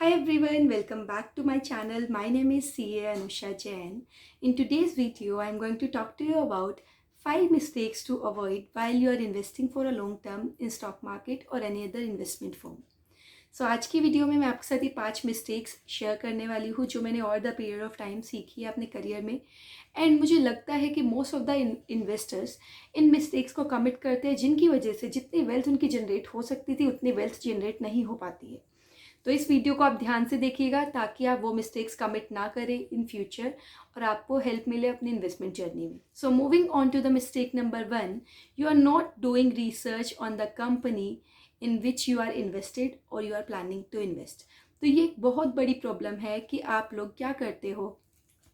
Hi everyone, welcome back to my channel. My name is CA Anusha Jain. In today's video, I'm going to talk to you about 5 mistakes to avoid while you are investing for a long term in stock market or any other investment firm. सो आज की video में मैं आपके साथ ये 5 mistakes share करने वाली हूँ जो मैंने over the period of time सीखी है अपने करियर में। एंड मुझे लगता है कि most of the investors in mistakes को कमिट करते हैं जिनकी वजह से जितनी वेल्थ उनकी जनरेट हो सकती थी उतनी वेल्थ जनरेट नहीं हो पाती है। तो इस वीडियो को आप ध्यान से देखिएगा ताकि आप वो मिस्टेक्स कमिट ना करें इन फ्यूचर और आपको हेल्प मिले अपनी इन्वेस्टमेंट जर्नी में। So moving on to the mistake number 1, you are not doing research on the company in which you are invested और you are planning to invest. तो ये एक बहुत बड़ी प्रॉब्लम है कि आप लोग क्या करते हो,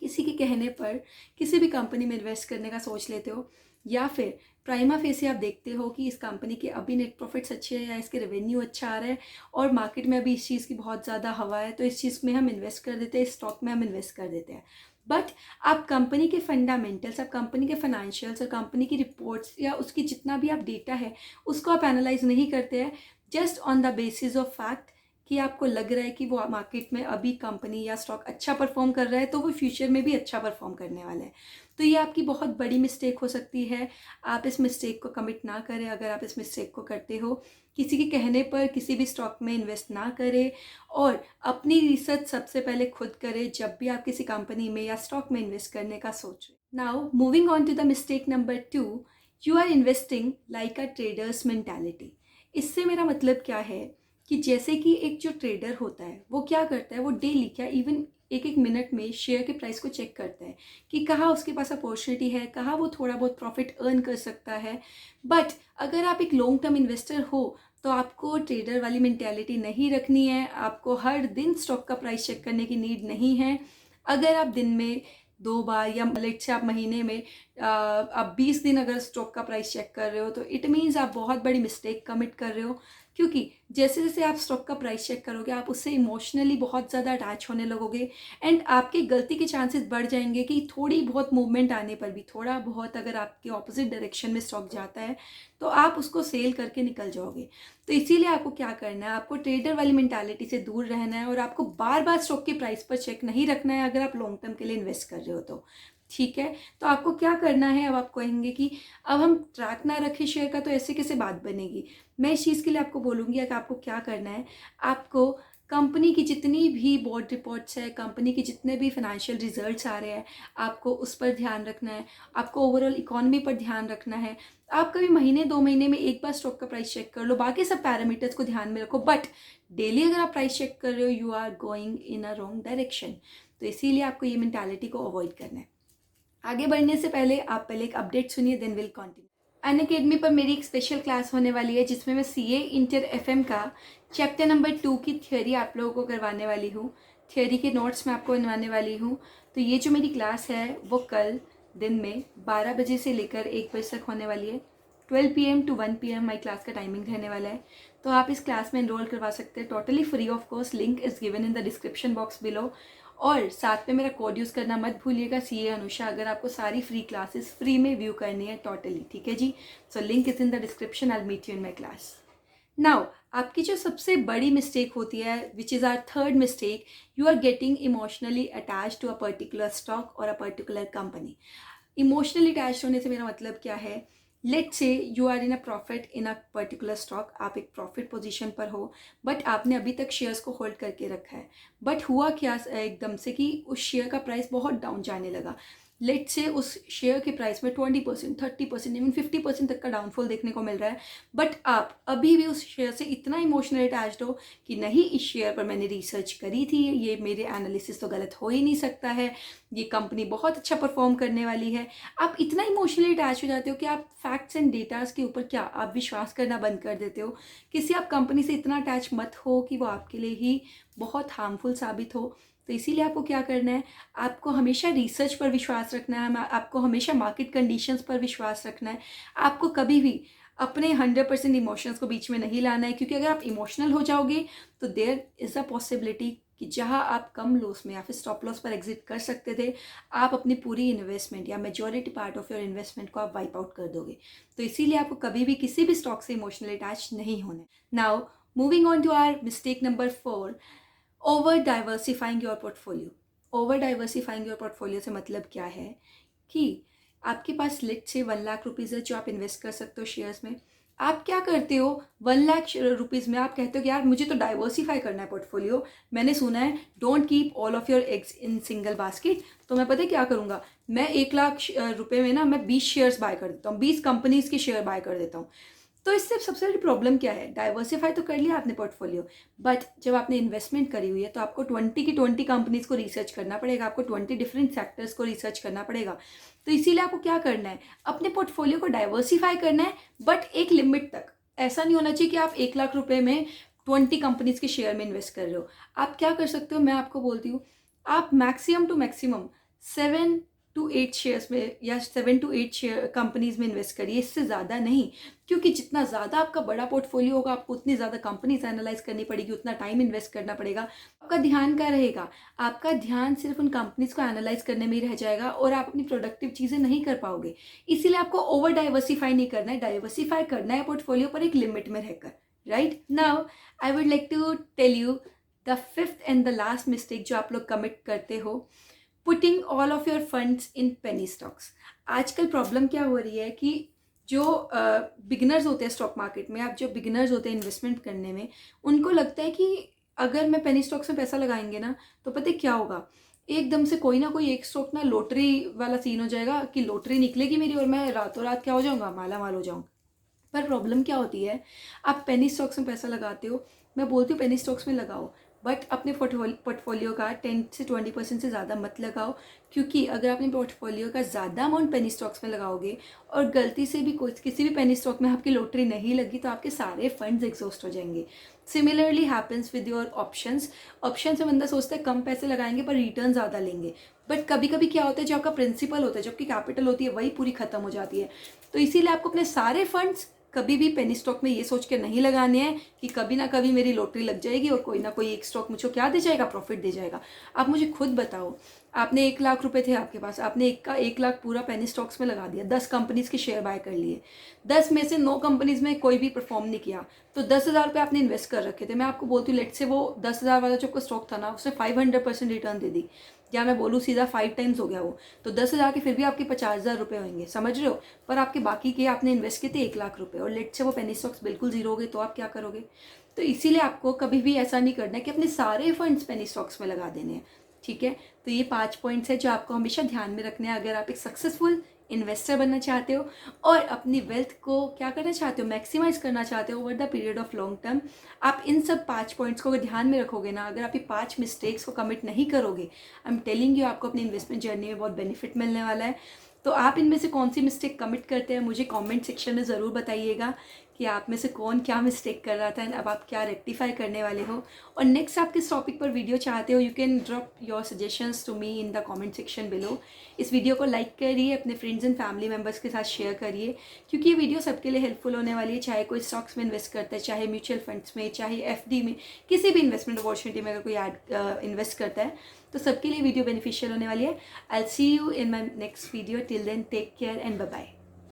किसी के कहने पर किसी भी कंपनी में इन्वेस्ट करने का सोच लेते हो या फिर प्राइमा फेसी आप देखते हो कि इस कंपनी के अभी नेट प्रॉफिट्स अच्छे हैं या इसके रेवेन्यू अच्छा आ रहा है और मार्केट में अभी इस चीज़ की बहुत ज़्यादा हवा है तो इस चीज़ में हम इन्वेस्ट कर देते हैं, इस स्टॉक में हम इन्वेस्ट कर देते हैं। बट आप कंपनी के फंडामेंटल्स, आप कंपनी के फाइनेंशियल्स और कंपनी की रिपोर्ट्स या उसकी जितना भी आप डेटा है उसको आप एनालाइज नहीं करते हैं just on the basis of fact कि आपको लग रहा है कि वो मार्केट में अभी कंपनी या स्टॉक अच्छा परफॉर्म कर रहा है तो वो फ्यूचर में भी अच्छा परफॉर्म करने वाला है। तो ये आपकी बहुत बड़ी मिस्टेक हो सकती है। आप इस मिस्टेक को कमिट ना करें। अगर आप इस मिस्टेक को करते हो, किसी के कहने पर किसी भी स्टॉक में इन्वेस्ट ना करें और अपनी रिसर्च सबसे पहले खुद करें जब भी आप किसी कंपनी में या स्टॉक में इन्वेस्ट करने का सोचें। Now moving on to the mistake number 2, you are investing like a traders mentality. इससे मेरा मतलब क्या है कि जैसे कि एक जो ट्रेडर होता है वो क्या करता है, वो डेली क्या इवन एक एक मिनट में शेयर के प्राइस को चेक करता है कि कहाँ उसके पास अपॉर्चुनिटी है, कहाँ वो थोड़ा बहुत प्रॉफिट अर्न कर सकता है। बट अगर आप एक लॉन्ग टर्म इन्वेस्टर हो तो आपको ट्रेडर वाली मेंटेलिटी नहीं रखनी है। आपको हर दिन स्टॉक का प्राइस चेक करने की नीड नहीं है। अगर आप दिन में 2 बार या लेट से आप महीने में आप 20 दिन अगर स्टॉक का प्राइस चेक कर रहे हो तो इट मीन्स आप बहुत बड़ी मिस्टेक कमिट कर रहे हो, क्योंकि जैसे जैसे आप स्टॉक का प्राइस चेक करोगे आप उससे इमोशनली बहुत ज़्यादा अटैच होने लगोगे एंड आपकी गलती के चांसेस बढ़ जाएंगे कि थोड़ी बहुत मूवमेंट आने पर भी, थोड़ा बहुत अगर आपके ऑपोजिट डायरेक्शन में स्टॉक जाता है तो आप उसको सेल करके निकल जाओगे। तो इसीलिए आपको क्या करना है, आपको ट्रेडर वाली मेंटालिटी से दूर रहना है और आपको बार बार स्टॉक के प्राइस पर चेक नहीं रखना है अगर आप लॉन्ग टर्म के लिए इन्वेस्ट कर रहे हो तो। ठीक है, तो आपको क्या करना है, अब आप कहेंगे कि अब हम ट्रैक ना रखें शेयर का तो ऐसे कैसे बात बनेगी। मैं इस चीज़ के लिए आपको बोलूँगी कि आपको क्या करना है, आपको कंपनी की जितनी भी बोर्ड रिपोर्ट्स है, कंपनी के जितने भी फाइनेंशियल रिजल्ट्स आ रहे हैं, आपको उस पर ध्यान रखना है। आपको ओवरऑल इकोनॉमी पर ध्यान रखना है। आप कभी महीने 2 महीने में एक बार स्टॉक का प्राइस चेक कर लो, बाकी सब पैरामीटर्स को ध्यान में रखो। बट डेली अगर आप प्राइस चेक कर रहे हो you are going in a wrong direction. तो इसीलिए आपको ये मेंटालिटी को अवॉइड करना है। आगे बढ़ने से पहले आप पहले एक अपडेट सुनिए, देन विल कंटिन्यू। अनअकैडमी पर मेरी एक स्पेशल क्लास होने वाली है जिसमें मैं सीए इंटर एफएम का चैप्टर नंबर 2 की थ्योरी आप लोगों को करवाने वाली हूँ। थ्योरी के नोट्स मैं आपको बनवाने वाली हूँ। तो ये जो मेरी क्लास है वो कल दिन में 12 बजे से लेकर 1 बजे तक होने वाली है। 12 PM to 1 PM my class का टाइमिंग रहने वाला है। तो आप इस क्लास में एनरोल करवा सकते हैं, totally free of cost. Link is given in the description box below. और साथ में मेरा कोड यूज़ करना मत भूलिएगा, सीए अनुषा, अगर आपको सारी फ्री क्लासेस फ्री में व्यू करनी है टोटली। ठीक है जी, so link is in the description. I meet you in my class. Now आपकी जो सबसे बड़ी मिस्टेक होती है, which is our third mistake, you are getting emotionally attached to a particular stock और a particular company. Emotionally attach होने से मेरा मतलब क्या है, let say you are in a profit in a particular stock, आप एक प्रॉफिट पोजीशन पर हो बट आपने अभी तक शेयर्स को होल्ड करके रखा है। बट हुआ क्या एकदम से कि उस शेयर का प्राइस बहुत डाउन जाने लगा। लेट से उस शेयर के प्राइस में 20%, 30%, इवन 50% तक का डाउनफॉल देखने को मिल रहा है। बट आप अभी भी उस शेयर से इतना इमोशनली अटैच्ड हो कि नहीं, इस शेयर पर मैंने रिसर्च करी थी, ये मेरे एनालिसिस तो गलत हो ही नहीं सकता है, ये कंपनी बहुत अच्छा परफॉर्म करने वाली है। आप इतना इमोशनली अटैच हो जाते हो कि आप फैक्ट्स एंड डेटाज के ऊपर क्या आप विश्वास करना बंद कर देते हो। किसी आप कंपनी से इतना अटैच मत हो कि वो आपके लिए ही बहुत हार्मफुल साबित हो। तो इसीलिए आपको क्या करना है, आपको हमेशा रिसर्च पर विश्वास रखना है, आपको हमेशा मार्केट कंडीशंस पर विश्वास रखना है। आपको कभी भी अपने 100% इमोशंस को बीच में नहीं लाना है, क्योंकि अगर आप इमोशनल हो जाओगे तो देयर इज़ अ पॉसिबिलिटी कि जहां आप कम लॉस में या फिर स्टॉप लॉस पर एग्जिट कर सकते थे, आप अपनी पूरी इन्वेस्टमेंट या majority part of your investment को आप वाइप आउट कर दोगे। तो इसीलिए आपको कभी भी किसी भी स्टॉक से इमोशनली अटैच नहीं होना। Now moving on to our mistake number 4, over diversifying your portfolio. Over diversifying your portfolio से मतलब क्या है कि आपके पास लिट से 1 लाख रुपीज़ है जो आप इन्वेस्ट कर सकते हो शेयर्स में। आप क्या करते हो, 1 लाख रुपीज़ में आप कहते हो कि यार मुझे तो डाइवर्सिफाई करना है पोर्टफोलियो। मैंने सुना है don't keep all of your eggs in single basket. तो मैं पता है क्या करूँगा, मैं 1 लाख रुपये में ना मैं 20 शेयर्स बाय कर देता हूँ, 20 कंपनीज़ के शेयर बाय कर देता हूँ। तो इससे सबसे बड़ी प्रॉब्लम क्या है, डाइवर्सिफाई तो कर लिया आपने पोर्टफोलियो, बट जब आपने इन्वेस्टमेंट करी हुई है तो आपको 20 कंपनीज को रिसर्च करना पड़ेगा, आपको 20 डिफरेंट सेक्टर्स को रिसर्च करना पड़ेगा। तो इसीलिए आपको क्या करना है, अपने पोर्टफोलियो को डाइवर्सिफाई करना है, बट एक लिमिट तक। ऐसा नहीं होना चाहिए कि आप 1 लाख रुपए में 20 कंपनीज के शेयर में इन्वेस्ट कर रहे हो। आप क्या कर सकते हो, मैं आपको बोलती हूँ, आप maximum to maximum 7 to 8 shares में या 7 to 8 शेयर कंपनीज में इन्वेस्ट करिए, इससे ज़्यादा नहीं। क्योंकि जितना ज़्यादा आपका बड़ा पोर्टफोलियो होगा, आपको उतनी ज़्यादा कंपनीज एनालाइज करनी पड़ेगी, उतना टाइम इन्वेस्ट करना पड़ेगा। आपका ध्यान क्या रहेगा, आपका ध्यान सिर्फ उन कंपनीज को एनालाइज करने में ही रह जाएगा और आप अपनी प्रोडक्टिव चीज़ें नहीं कर पाओगे। इसीलिए आपको ओवर डाइवर्सिफाई नहीं करना है, डाइवर्सिफाई करना है पोर्टफोलियो पर एक लिमिट में रहकर। Right now I would like to tell you the 5th and the last mistake जो आप लोग कमिट करते हो, putting all of your funds in penny stocks. आजकल प्रॉब्लम क्या हो रही है कि जो बिगिनर्स होते हैं स्टॉक मार्केट में, आप जो बिगिनर्स होते हैं इन्वेस्टमेंट करने में, उनको लगता है कि अगर मैं पेनी स्टॉक्स में पैसा लगाएंगे ना तो पता है क्या होगा, एकदम से कोई ना कोई एक स्टॉक ना लॉटरी वाला सीन हो जाएगा कि लॉटरी निकलेगी मेरी और मैं रातों रात क्या हो जाऊँगा, माला माल हो जाऊँगा। पर प्रॉब्लम क्या होती है, आप पेनी स्टॉक्स में पैसा लगाते हो, मैं बोलती हूँ पेनी स्टॉक्स में लगाओ, बट अपने पोर्टफोलियो का 10 से 20% से ज़्यादा मत लगाओ। क्योंकि अगर आपने पोर्टफोलियो का ज़्यादा अमाउंट पेनी स्टॉक्स में लगाओगे और गलती से भी कोई किसी भी पेनी स्टॉक में आपकी लॉटरी नहीं लगी तो आपके सारे फंड्स एग्जॉस्ट हो जाएंगे। Similarly happens with your options. Option से बंदा सोचता है कम पैसे लगाएंगे पर रिटर्न ज़्यादा लेंगे, बट कभी कभी क्या होता है, जो आपका प्रिंसिपल होता है, जो आपकी कैपिटल होती है, वही पूरी खत्म हो जाती है। तो इसीलिए आपको अपने सारे फंड्स कभी भी पेनी स्टॉक में ये सोच के नहीं लगाने हैं कि कभी ना कभी मेरी लॉटरी लग जाएगी और कोई ना कोई एक स्टॉक मुझे क्या दे जाएगा, प्रॉफिट दे जाएगा। आप मुझे खुद बताओ, आपने 1 लाख रुपए थे आपके पास, आपने 1 लाख पूरा पेनी स्टॉक्स में लगा दिया, 10 कंपनीज के शेयर बाय कर लिए, 10 में से 9 कंपनीज में कोई भी परफॉर्म नहीं किया, तो 10,000 रुपये आपने इन्वेस्ट कर रखे थे। मैं आपको बोलती हूँ लेट से वो 10,000 वाला जो आपका स्टॉक था ना, उसने 500% रिटर्न दे दी, या मैं बोलूँ सीधा 5 टाइम्स हो गया वो, तो 10,000 के फिर भी आपके 50,000 रुपये होंगे, समझ रहे हो। पर आपके बाकी के आपने इन्वेस्ट किए थे 1 लाख रुपये और लेट से वो पेनी स्टॉक्स बिल्कुल जीरो हो गए, तो आप क्या करोगे। तो इसीलिए आपको कभी भी ऐसा नहीं करना है कि अपने सारे फंड्स पेनी स्टॉक्स में लगा देने हैं। ठीक है, तो ये 5 पॉइंट्स है जो आपको हमेशा ध्यान में रखने हैं अगर आप एक सक्सेसफुल इन्वेस्टर बनना चाहते हो और अपनी वेल्थ को क्या करना चाहते हो, मैक्सिमाइज करना चाहते हो over the period of long term. आप इन सब 5 पॉइंट्स को अगर ध्यान में रखोगे ना, अगर आप ये 5 मिस्टेक्स को कमिट नहीं करोगे, आई एम टेलिंग यू आपको अपनी इन्वेस्टमेंट जर्नी में बहुत बेनिफिट मिलने वाला है। तो आप इनमें से कौन सी मिस्टेक कमिट करते हैं मुझे कमेंट सेक्शन में ज़रूर बताइएगा कि आप में से कौन क्या मिस्टेक कर रहा था एंड अब आप क्या रेक्टिफाई करने वाले हो। और नेक्स्ट आप किस टॉपिक पर वीडियो चाहते हो, you can drop your suggestions to me in the comment section below. इस वीडियो को लाइक करिए, अपने फ्रेंड्स एंड फैमिली मेम्बर्स के साथ शेयर करिए, क्योंकि ये वीडियो सबके लिए हेल्पफुल होने वाली है, चाहे कोई स्टॉक्स में इन्वेस्ट करता है, चाहे म्यूचुअल फंड्स में, चाहे FD में, किसी भी इन्वेस्टमेंट अपॉर्चुनिटी में अगर कोई इन्वेस्ट करता है तो सबके लिए वीडियो बेनिफिशियल होने वाली है। I will see you in my next video, till then take care and bye bye.